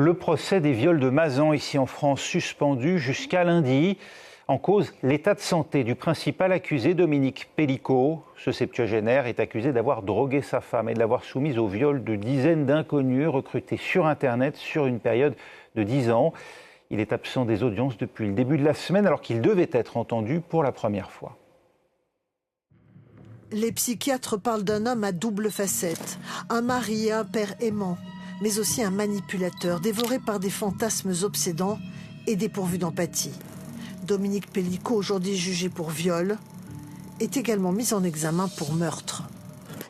Le procès des viols de Mazan ici en France suspendu jusqu'à lundi. En cause, l'état de santé du principal accusé, Dominique Pellicot. Ce septuagénaire est accusé d'avoir drogué sa femme et de l'avoir soumise au viol de dizaines d'inconnus recrutés sur Internet sur une période de 10 ans. Il est absent des audiences depuis le début de la semaine alors qu'il devait être entendu pour la première fois. Les psychiatres parlent d'un homme à double facette, un mari et un père aimant, mais aussi un manipulateur dévoré par des fantasmes obsédants et dépourvu d'empathie. Dominique Pellicot, aujourd'hui jugé pour viol, est également mis en examen pour meurtre.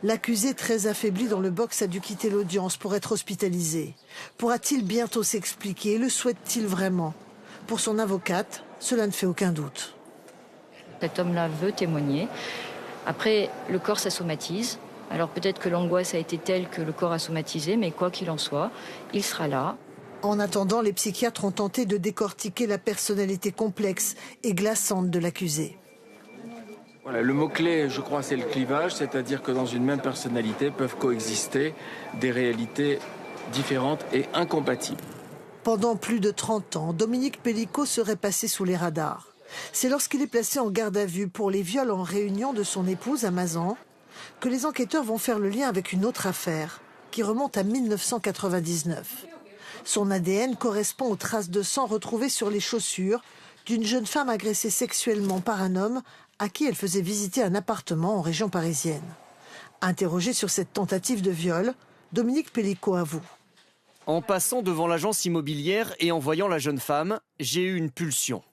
L'accusé, très affaibli dans le box, a dû quitter l'audience pour être hospitalisé. Pourra-t-il bientôt s'expliquer? Le souhaite-t-il vraiment? Pour son avocate, cela ne fait aucun doute. Cet homme-là veut témoigner. Après, le corps, ça somatise. Alors peut-être que l'angoisse a été telle que le corps a somatisé, mais quoi qu'il en soit, il sera là. En attendant, les psychiatres ont tenté de décortiquer la personnalité complexe et glaçante de l'accusé. Voilà, le mot-clé, je crois, c'est le clivage, c'est-à-dire que dans une même personnalité peuvent coexister des réalités différentes et incompatibles. Pendant plus de 30 ans, Dominique Pellicot serait passé sous les radars. C'est lorsqu'il est placé en garde à vue pour les viols en réunion de son épouse à Mazan que les enquêteurs vont faire le lien avec une autre affaire qui remonte à 1999. Son ADN correspond aux traces de sang retrouvées sur les chaussures d'une jeune femme agressée sexuellement par un homme à qui elle faisait visiter un appartement en région parisienne. Interrogé sur cette tentative de viol, Dominique Pellicot avoue. En passant devant l'agence immobilière et en voyant la jeune femme, j'ai eu une pulsion.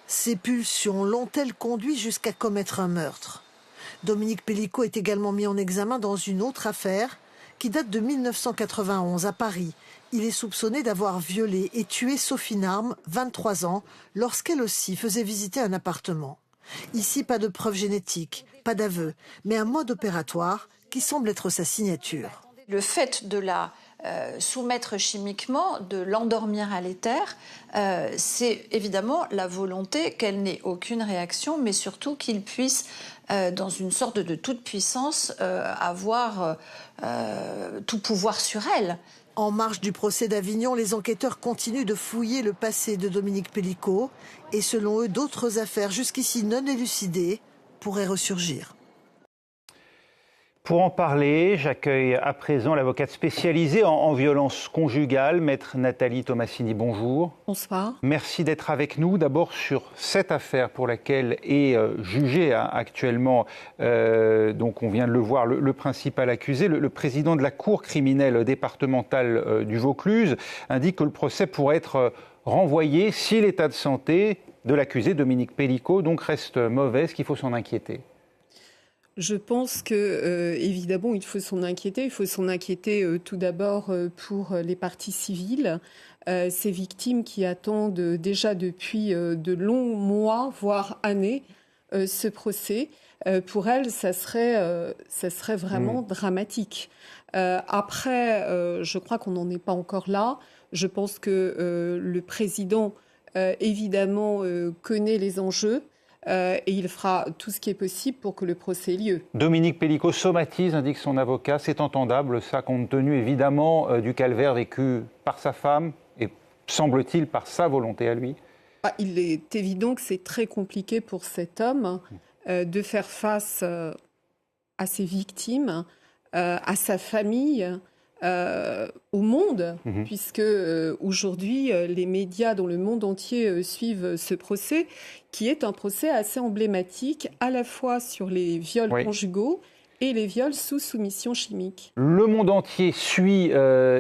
Ces pulsions l'ont-elles conduit jusqu'à commettre un meurtre? Dominique Pellicot est également mis en examen dans une autre affaire qui date de 1991 à Paris. Il est soupçonné d'avoir violé et tué Sophie Narme, 23 ans, lorsqu'elle aussi faisait visiter un appartement. Ici, pas de preuves génétiques, pas d'aveu, mais un mode opératoire qui semble être sa signature. Le fait de la soumettre chimiquement, de l'endormir à l'éther, c'est évidemment la volonté qu'elle n'ait aucune réaction, mais surtout qu'il puisse, dans une sorte de toute puissance, avoir tout pouvoir sur elle. En marge du procès d'Avignon, les enquêteurs continuent de fouiller le passé de Dominique Pellicot et selon eux, d'autres affaires jusqu'ici non élucidées pourraient ressurgir. Pour en parler, j'accueille à présent l'avocate spécialisée en violence conjugale, maître Nathalie Tomassini. Bonjour. Bonsoir. Merci d'être avec nous. D'abord sur cette affaire pour laquelle est jugé actuellement, donc on vient de le voir, le principal accusé, le président de la Cour criminelle départementale du Vaucluse, indique que le procès pourrait être renvoyé si l'état de santé de l'accusé Dominique Pellicot donc reste mauvais, qu'il faut s'en inquiéter. Je pense que, évidemment, il faut s'en inquiéter. Il faut s'en inquiéter tout d'abord pour les parties civiles, ces victimes qui attendent déjà depuis de longs mois, voire années, ce procès. Pour elles, ça serait vraiment dramatique. Après, je crois qu'on n'en est pas encore là. Je pense que le président, évidemment, connaît les enjeux. Et il fera tout ce qui est possible pour que le procès ait lieu. Dominique Pellicot somatise, indique son avocat. C'est entendable, ça, compte tenu évidemment du calvaire vécu par sa femme et, semble-t-il, par sa volonté à lui. Il est évident que c'est très compliqué pour cet homme de faire face à ses victimes, à sa famille, au monde, puisque aujourd'hui, les médias dans le monde entier suivent ce procès, qui est un procès assez emblématique, à la fois sur les viols conjugaux et les viols sous soumission chimique. Le monde entier suit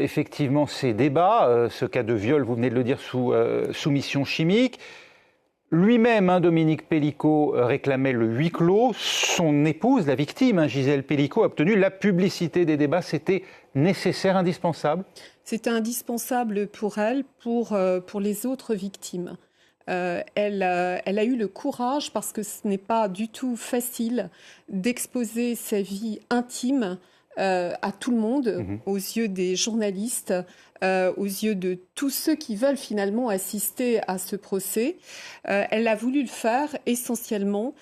effectivement ces débats, ce cas de viol, vous venez de le dire, sous soumission chimique. Lui-même, Dominique Pellicot, réclamait le huis clos. Son épouse, la victime, Gisèle Pellicot, a obtenu la publicité des débats. C'était nécessaire, indispensable? C'était indispensable pour elle, pour les autres victimes. Elle a eu le courage, parce que ce n'est pas du tout facile, d'exposer sa vie intime à tout le monde, aux yeux des journalistes, aux yeux de tous ceux qui veulent finalement assister à ce procès. Elle a voulu le faire essentiellement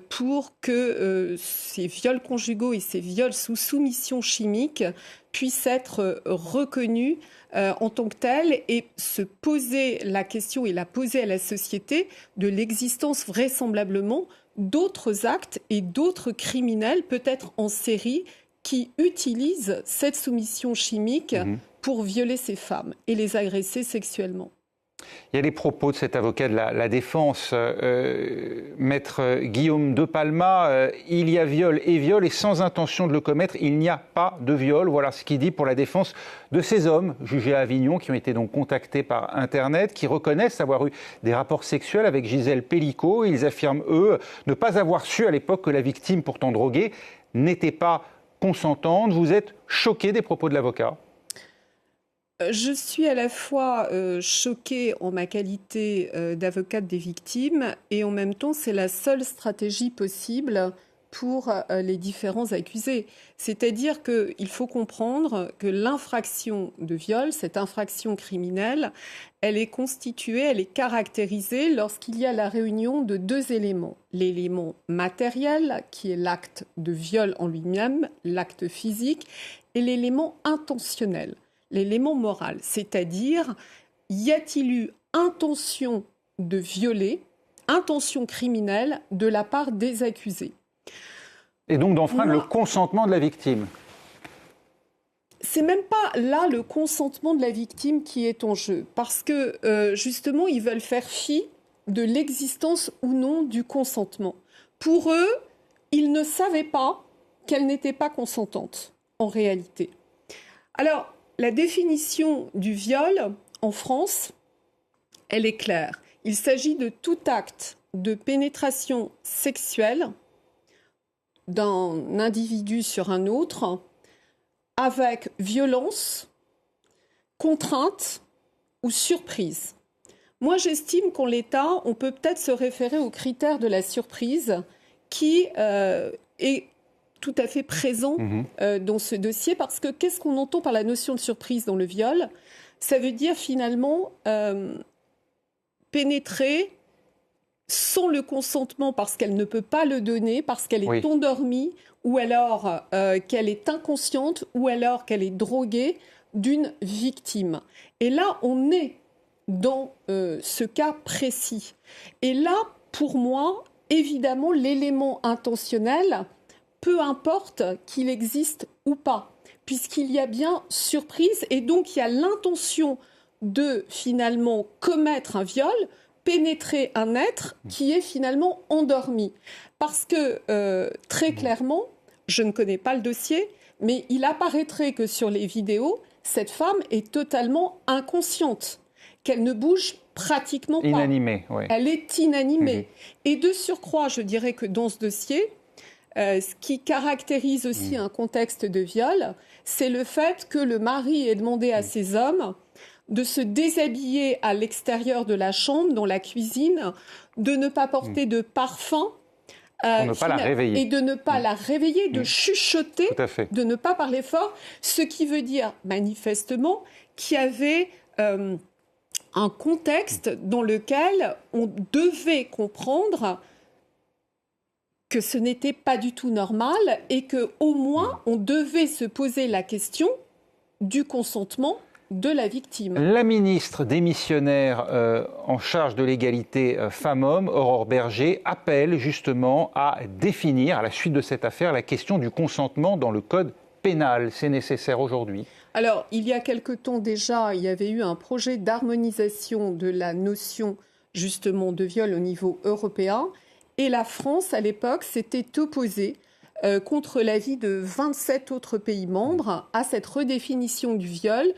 pour que ces viols conjugaux et ces viols sous soumission chimique puissent être reconnus en tant que tels et se poser la question et la poser à la société de l'existence vraisemblablement d'autres actes et d'autres criminels, peut-être en série, qui utilisent cette soumission chimique pour violer ces femmes et les agresser sexuellement. Il y a les propos de cet avocat de la défense, maître Guillaume de Palma. Il y a viol et sans intention de le commettre, il n'y a pas de viol. Voilà ce qu'il dit pour la défense de ces hommes jugés à Avignon, qui ont été donc contactés par Internet, qui reconnaissent avoir eu des rapports sexuels avec Gisèle Pelicot. Ils affirment, eux, ne pas avoir su à l'époque que la victime, pourtant droguée, n'était pas consentante. Vous êtes choqué des propos de l'avocat ? Je suis à la fois choquée en ma qualité d'avocate des victimes et en même temps, c'est la seule stratégie possible pour les différents accusés. C'est-à-dire qu'il faut comprendre que l'infraction de viol, cette infraction criminelle, elle est constituée, elle est caractérisée lorsqu'il y a la réunion de deux éléments. L'élément matériel, qui est l'acte de viol en lui-même, l'acte physique, et l'élément intentionnel. L'élément moral, c'est-à-dire, y a-t-il eu intention de violer, intention criminelle de la part des accusés? Et donc d'enfreindre le consentement de la victime? C'est même pas là le consentement de la victime qui est en jeu, parce que justement, ils veulent faire fi de l'existence ou non du consentement. Pour eux, ils ne savaient pas qu'elle n'était pas consentante, en réalité. Alors, la définition du viol en France, elle est claire. Il s'agit de tout acte de pénétration sexuelle d'un individu sur un autre avec violence, contrainte ou surprise. Moi, j'estime qu'en l'état, on peut peut-être se référer au critère de la surprise qui est tout à fait présent dans ce dossier, parce que qu'est-ce qu'on entend par la notion de surprise dans le viol? Ça veut dire finalement pénétrer sans le consentement parce qu'elle ne peut pas le donner, parce qu'elle est endormie, ou alors qu'elle est inconsciente, ou alors qu'elle est droguée d'une victime. Et là, on est dans ce cas précis. Et là, pour moi, évidemment, l'élément intentionnel, peu importe qu'il existe ou pas, puisqu'il y a bien surprise et donc il y a l'intention de finalement commettre un viol, pénétrer un être qui est finalement endormi. Parce que très clairement, je ne connais pas le dossier, mais il apparaîtrait que sur les vidéos, cette femme est totalement inconsciente, qu'elle ne bouge pratiquement pas. Inanimée, oui. Elle est inanimée. Et de surcroît, je dirais que dans ce dossier, ce qui caractérise aussi un contexte de viol, c'est le fait que le mari ait demandé à ses hommes de se déshabiller à l'extérieur de la chambre, dans la cuisine, de ne pas porter de parfum, pour ne pas la réveiller. Et de ne pas la réveiller, de chuchoter, de ne pas parler fort, ce qui veut dire manifestement qu'il y avait un contexte dans lequel on devait comprendre que ce n'était pas du tout normal et qu'au moins on devait se poser la question du consentement de la victime. La ministre démissionnaire en charge de l'égalité femmes-hommes, Aurore Bergé, appelle justement à définir, à la suite de cette affaire, la question du consentement dans le code pénal. C'est nécessaire aujourd'hui? Alors, il y a quelque temps déjà, il y avait eu un projet d'harmonisation de la notion justement de viol au niveau européen. Et la France, à l'époque, s'était opposée contre l'avis de 27 autres pays membres à cette redéfinition du viol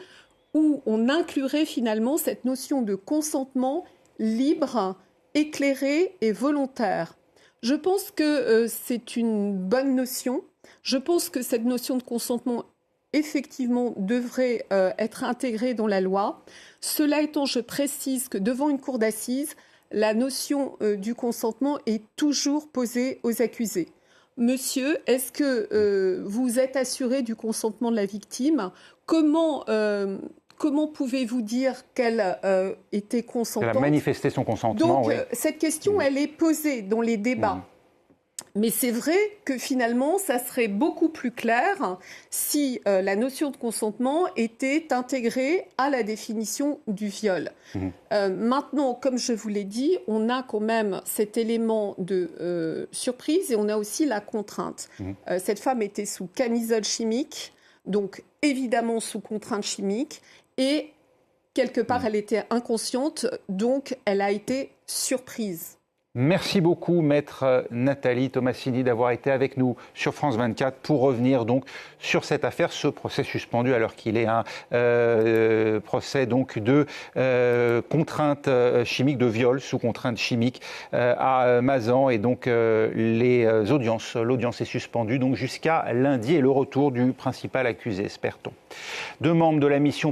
où on inclurait finalement cette notion de consentement libre, éclairé et volontaire. Je pense que c'est une bonne notion. Je pense que cette notion de consentement, effectivement, devrait être intégrée dans la loi. Cela étant, je précise que devant une cour d'assises, la notion du consentement est toujours posée aux accusés. Monsieur, est-ce que vous êtes assuré du consentement de la victime? Comment pouvez-vous dire qu'elle était consentante? Elle a manifesté son consentement, Donc, cette question, elle est posée dans les débats. Mais c'est vrai que finalement, ça serait beaucoup plus clair si la notion de consentement était intégrée à la définition du viol. Maintenant, comme je vous l'ai dit, on a quand même cet élément de surprise et on a aussi la contrainte. Cette femme était sous camisole chimique, donc évidemment sous contrainte chimique, et quelque part elle était inconsciente, donc elle a été surprise. Merci beaucoup, maître Nathalie Tomassini, d'avoir été avec nous sur France 24 pour revenir donc sur cette affaire, ce procès suspendu alors qu'il est un procès donc de contrainte chimique, de viol sous contrainte chimique à Mazan, et donc l'audience est suspendue donc jusqu'à lundi et le retour du principal accusé, espère-t-on. Deux membres de la mission